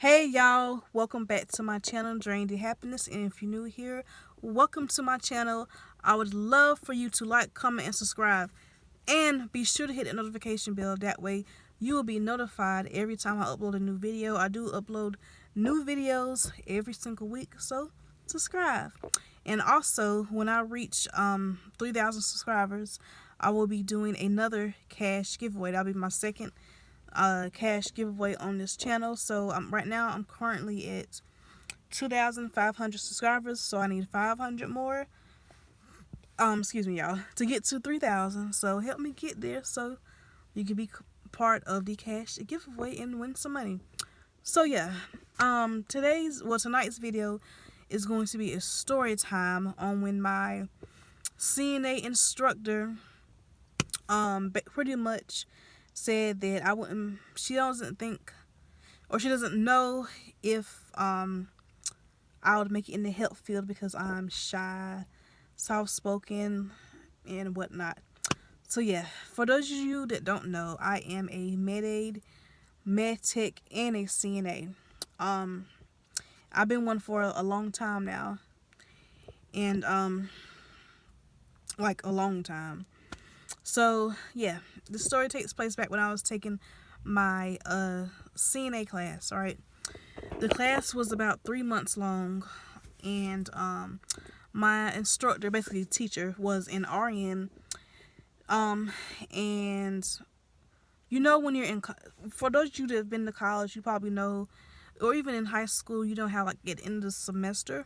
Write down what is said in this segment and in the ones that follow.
Hey y'all, welcome back to my channel, Drain the Happiness. And if you're new here, welcome to my channel. I would love for you to like, comment, and subscribe. And be sure to hit the notification bell. That way you will be notified every time I upload a new video. I do upload new videos every single week, so subscribe. And also, when I reach 3,000 subscribers, I will be doing another cash giveaway. That'll be my second cash giveaway on this channel. So right now I'm currently at 2,500 subscribers, so I need 500 more. Excuse me, y'all, to get to 3,000. So help me get there so you can be part of the cash giveaway and win some money. So yeah, tonight's video is going to be a story time on when my CNA instructor pretty much said that I wouldn't. She doesn't think, or she doesn't know if I would make it in the health field because I'm shy, soft-spoken, and whatnot. So yeah, for those of you that don't know, I am a med aid, med tech, and a CNA. I've been one for a long time now, and like a long time. So yeah, the story takes place back when I was taking my CNA class. Right, the class was about 3 months long, and my instructor, basically teacher, was an RN. And you know, when you're for those of you that have been to college, you probably know, or even in high school, you know how like at the end of the semester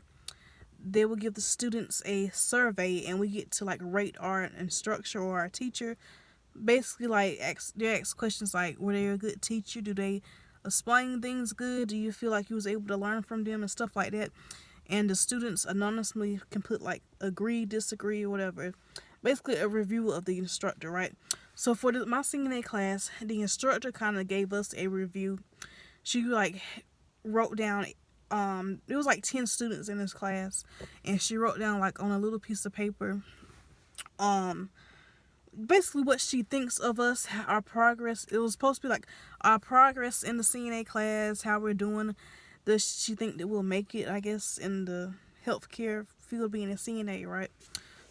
they will give the students a survey, and we get to like rate our instructor or our teacher. Basically, like they ask questions like, were they a good teacher? Do they explain things good? Do you feel like you was able to learn from them and stuff like that? And the students anonymously can put like agree, disagree, or whatever. Basically, a review of the instructor, right? So for my CNA class, the instructor kind of gave us a review. She like wrote down. It was like 10 students in this class, and she wrote down like on a little piece of paper, basically what she thinks of us, our progress. It was supposed to be like our progress in the CNA class, how we're doing. Does she think that we'll make it, I guess, in the healthcare field being a CNA, right?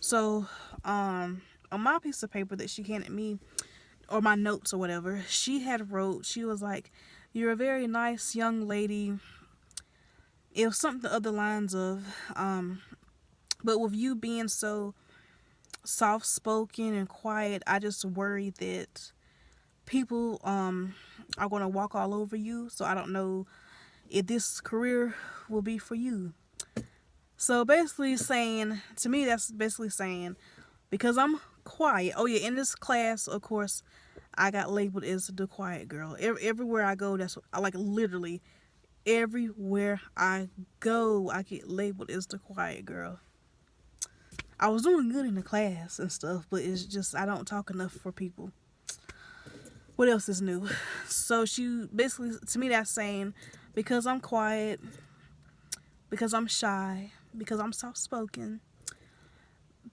So, on my piece of paper that she handed me, or my notes or whatever, she was like, "You're a very nice young lady." It was something other lines of, but with you being so soft spoken and quiet, I just worry that people are gonna walk all over you. So I don't know if this career will be for you. So basically saying, to me, that's basically saying, because I'm quiet. Oh yeah, in this class, of course, I got labeled as the quiet girl. Everywhere I go, that's what I like. Literally, everywhere I go, I get labeled as the quiet girl. I was doing good in the class and stuff, but it's just I don't talk enough for people. What else is new? So she basically, to me, that's saying, because I'm quiet, because I'm shy, because I'm soft spoken,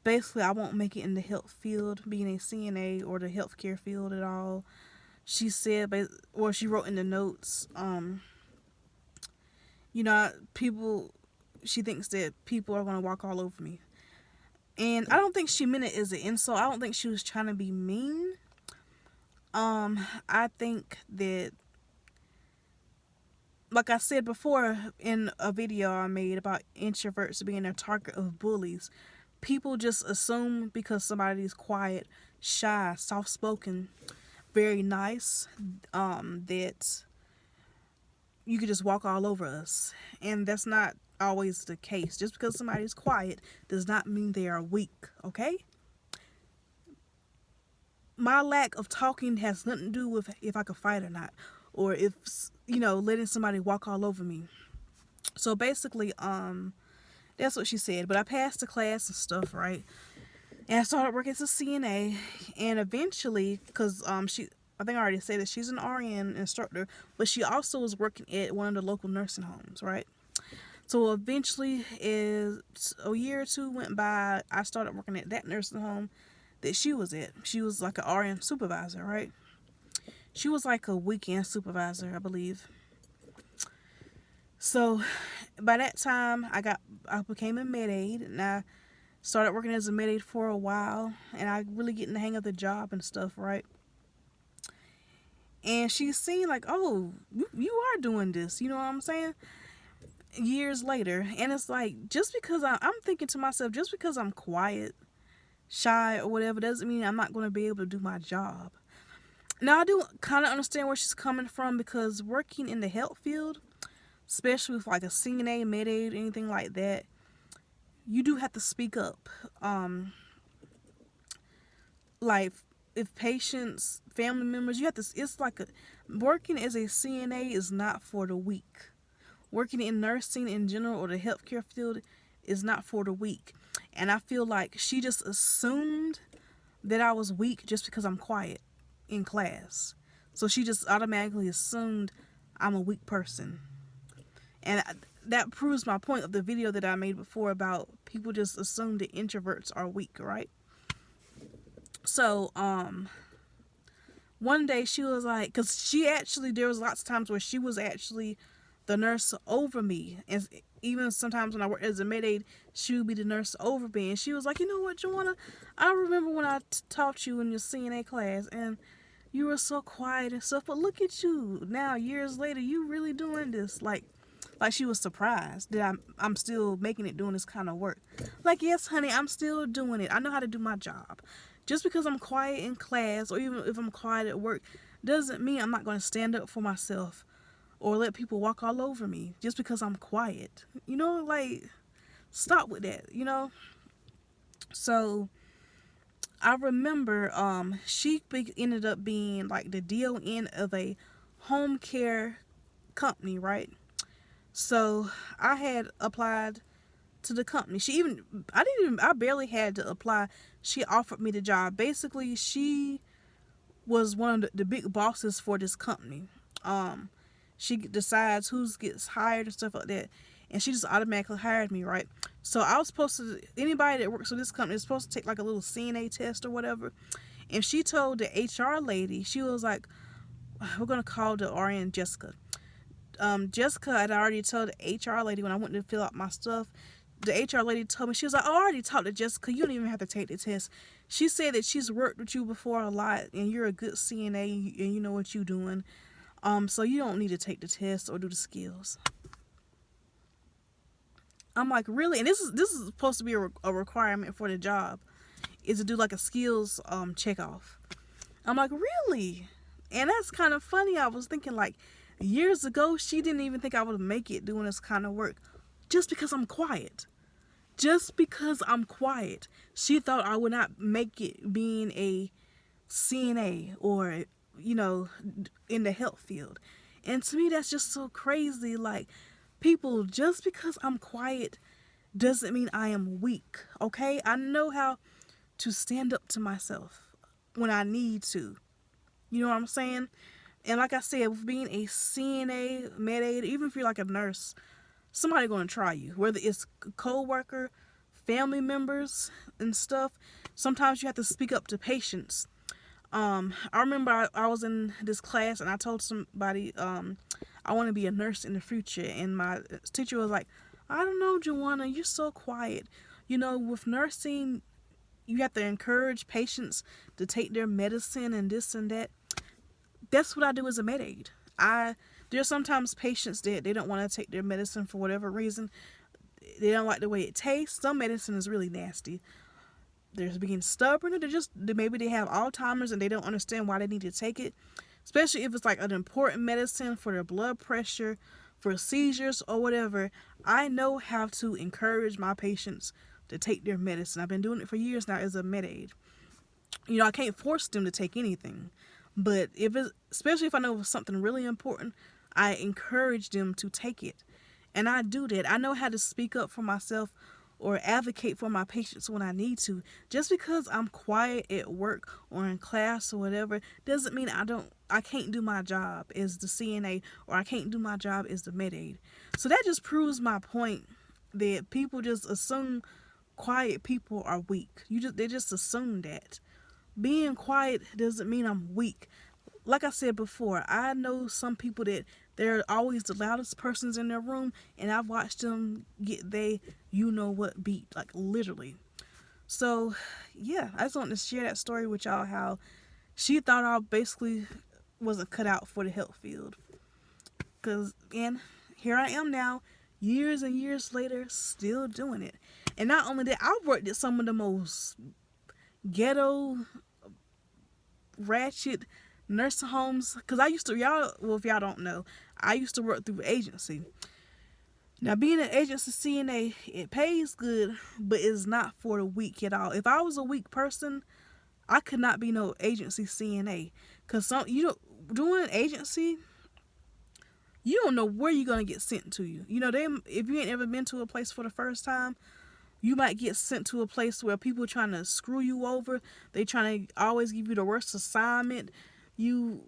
basically I won't make it in the health field, being a CNA, or the healthcare field at all. She said, or she wrote in the notes, people, she thinks that people are going to walk all over me. And I don't think she meant it as an insult. I don't think she was trying to be mean. I think that, like I said before in a video I made about introverts being a target of bullies, people just assume because somebody's quiet, shy, soft-spoken, very nice, that you could just walk all over us. And that's not always the case. Just because somebody's quiet does not mean they are weak, okay? My lack of talking has nothing to do with if I could fight or not, or if, letting somebody walk all over me. So basically, that's what she said. But I passed the class and stuff, right? And I started working as a CNA, and eventually, because I think I already said that she's an RN instructor, but she also was working at one of the local nursing homes, right? So eventually, as a year or two went by, I started working at that nursing home that she was at. She was like an RN supervisor, right? She was like a weekend supervisor, I believe. So by that time, I became a med aid, and I started working as a med aid for a while, and I really getting the hang of the job and stuff, right? And she's seen like, oh, you are doing this, you know what I'm saying? Years later, and it's like, just because I'm thinking to myself, just because I'm quiet, shy, or whatever, doesn't mean I'm not going to be able to do my job. Now I do kind of understand where she's coming from, because working in the health field, especially with like a CNA, med aid, anything like that, you do have to speak up. Like, if patients, family members, you have to. It's like working as a CNA is not for the weak. Working in nursing in general, or the healthcare field, is not for the weak. And I feel like she just assumed that I was weak just because I'm quiet in class. So she just automatically assumed I'm a weak person. And that proves my point of the video that I made before about people just assume that introverts are weak, right? So, one day she was like, because she actually, there was lots of times where she was actually the nurse over me. And even sometimes when I worked as a med aid, she would be the nurse over me. And she was like, you know what, Joanna, I remember when I taught you in your CNA class, and you were so quiet and stuff, but look at you now, years later, you really doing this. Like she was surprised that I'm still making it, doing this kind of work. Like, yes, honey, I'm still doing it. I know how to do my job. Just because I'm quiet in class, or even if I'm quiet at work, doesn't mean I'm not going to stand up for myself or let people walk all over me just because I'm quiet. You know, like, stop with that, you know? So I remember she ended up being like the DON of a home care company, right? So I had applied to the company. I barely had to apply. She offered me the job. Basically, she was one of the big bosses for this company. She decides who gets hired and stuff like that. And she just automatically hired me, right? So I was supposed to, anybody that works for this company is supposed to take like a little CNA test or whatever. And she told the HR lady, she was like, we're going to call the RN Jessica. Jessica had already told the HR lady when I went to fill out my stuff. The HR lady told me, she was like, oh, I already talked to Jessica. You don't even have to take the test. She said that she's worked with you before a lot, and you're a good CNA, and you know what you're doing. So you don't need to take the test or do the skills. I'm like, really? And this is supposed to be a requirement for the job, is to do like a skills check off. I'm like, really? And that's kind of funny. I was thinking, like, years ago, she didn't even think I would make it doing this kind of work just because I'm quiet. Just because I'm quiet, she thought I would not make it being a CNA or, you know, in the health field. And to me, that's just so crazy. Like, people, just because I'm quiet doesn't mean I am weak, okay? I know how to stand up to myself when I need to. You know what I'm saying? And like I said, with being a CNA, med aid, even if you're like a nurse, somebody going to try you. Whether it's a co-worker, family members, and stuff. Sometimes you have to speak up to patients. I remember I was in this class, and I told somebody I want to be a nurse in the future. And my teacher was like, I don't know, Joanna, you're so quiet. You know, with nursing, you have to encourage patients to take their medicine and this and that. That's what I do as a med aid. There's sometimes patients that they don't want to take their medicine for whatever reason. They don't like the way it tastes. Some medicine is really nasty. They're being stubborn, or maybe they have Alzheimer's and they don't understand why they need to take it. Especially if it's like an important medicine for their blood pressure, for seizures or whatever. I know how to encourage my patients to take their medicine. I've been doing it for years now as a med aid. You know, I can't force them to take anything. But especially if I know it's something really important, I encourage them to take it. And I do that. I know how to speak up for myself or advocate for my patients when I need to. Just because I'm quiet at work or in class or whatever doesn't mean I can't do my job as the CNA, or I can't do my job as the med aid. So that just proves my point that people just assume quiet people are weak. They just assume that. Being quiet doesn't mean I'm weak. like I said before, I know some people that they're always the loudest persons in their room, and I've watched them get they you know what beat, like literally. So yeah, I just wanted to share that story with y'all, how she thought I basically wasn't cut out for the health field. And here I am now, years and years later, still doing it. And not only that, I worked at some of the most ghetto, ratchet nursing homes. Because I used to, y'all, well, if y'all don't know, I used to work through agency. Now, being an agency CNA, it pays good, but it's not for the weak at all. If I was a weak person, I could not be no agency CNA. Because doing an agency, you don't know where you're gonna get sent to. If you ain't ever been to a place for the first time, you might get sent to a place where people trying to screw you over. They trying to always give you the worst assignment. You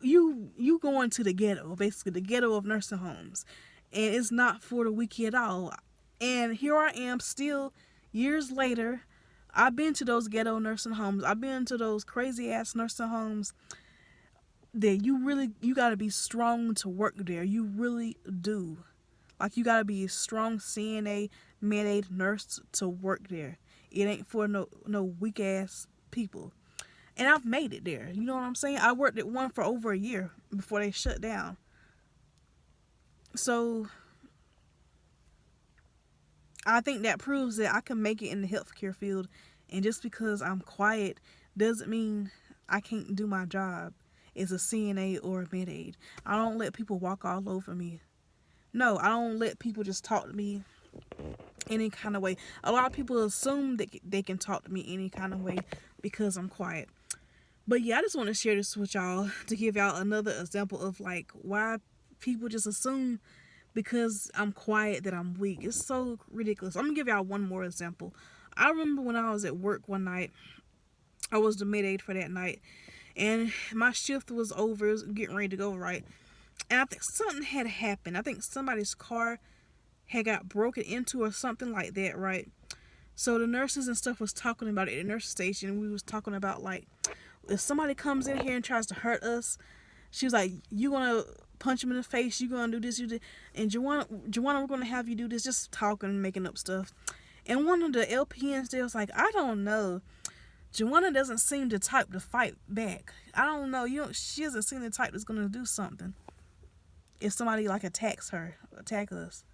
you going to the ghetto, basically the ghetto of nursing homes, and it's not for the weak at all. And here I am, still years later. I've been to those ghetto nursing homes. I've been to those crazy ass nursing homes that you gotta be strong to work there. You really do. Like, you gotta be a strong CNA, med aid nurse to work there. It ain't for no weak ass people. And I've made it there. You know what I'm saying? I worked at one for over a year before they shut down. So I think that proves that I can make it in the healthcare field. And just because I'm quiet doesn't mean I can't do my job as a CNA or a med aid. I don't let people walk all over me. No, I don't let people just talk to me any kind of way. A lot of people assume that they can talk to me any kind of way because I'm quiet. But yeah, I just want to share this with y'all to give y'all another example of like why people just assume because I'm quiet that I'm weak. It's so ridiculous. I'm gonna give y'all one more example. I remember when I was at work one night. I was the med aid for that night, and my shift was over. It was getting ready to go, right? And I think something had happened. I think somebody's car had got broken into or something like that, right? So the nurses and stuff was talking about it at the nurse station. We was talking about like, if somebody comes in here and tries to hurt us, she was like, you gonna punch him in the face, you gonna do this, you did, and Joanna, we're gonna have you do this, just talking and making up stuff. And one of the LPNs there was like, I don't know, Joanna doesn't seem the type to fight back. I don't know, she doesn't seem the type that's gonna do something if somebody like attack us.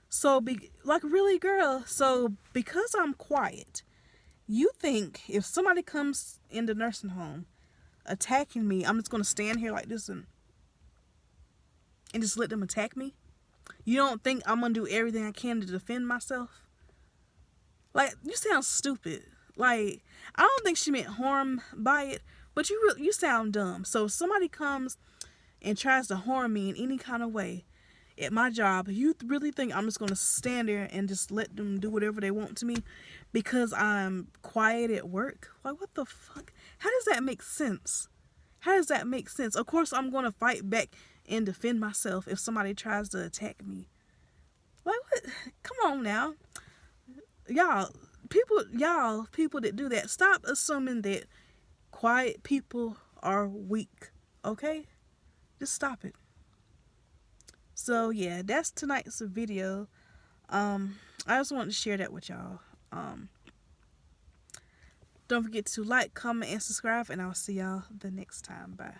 So like, really, girl? So because I'm quiet, you think if somebody comes in the nursing home attacking me, I'm just gonna stand here like this and just let them attack me? You don't think I'm gonna do everything I can to defend myself? Like, you sound stupid. Like, I don't think she meant harm by it, but you sound dumb. So if somebody comes and tries to harm me in any kind of way at my job, you really think I'm just gonna stand there and just let them do whatever they want to me because I'm quiet at work? Like, what the fuck? How does that make sense? How does that make sense? Of course I'm gonna fight back and defend myself if somebody tries to attack me. Like, what? Come on now. People that do that, stop assuming that quiet people are weak, okay? Just stop it. So yeah, that's tonight's video. I just wanted to share that with y'all. Don't forget to like, comment, and subscribe, and I'll see y'all the next time. Bye.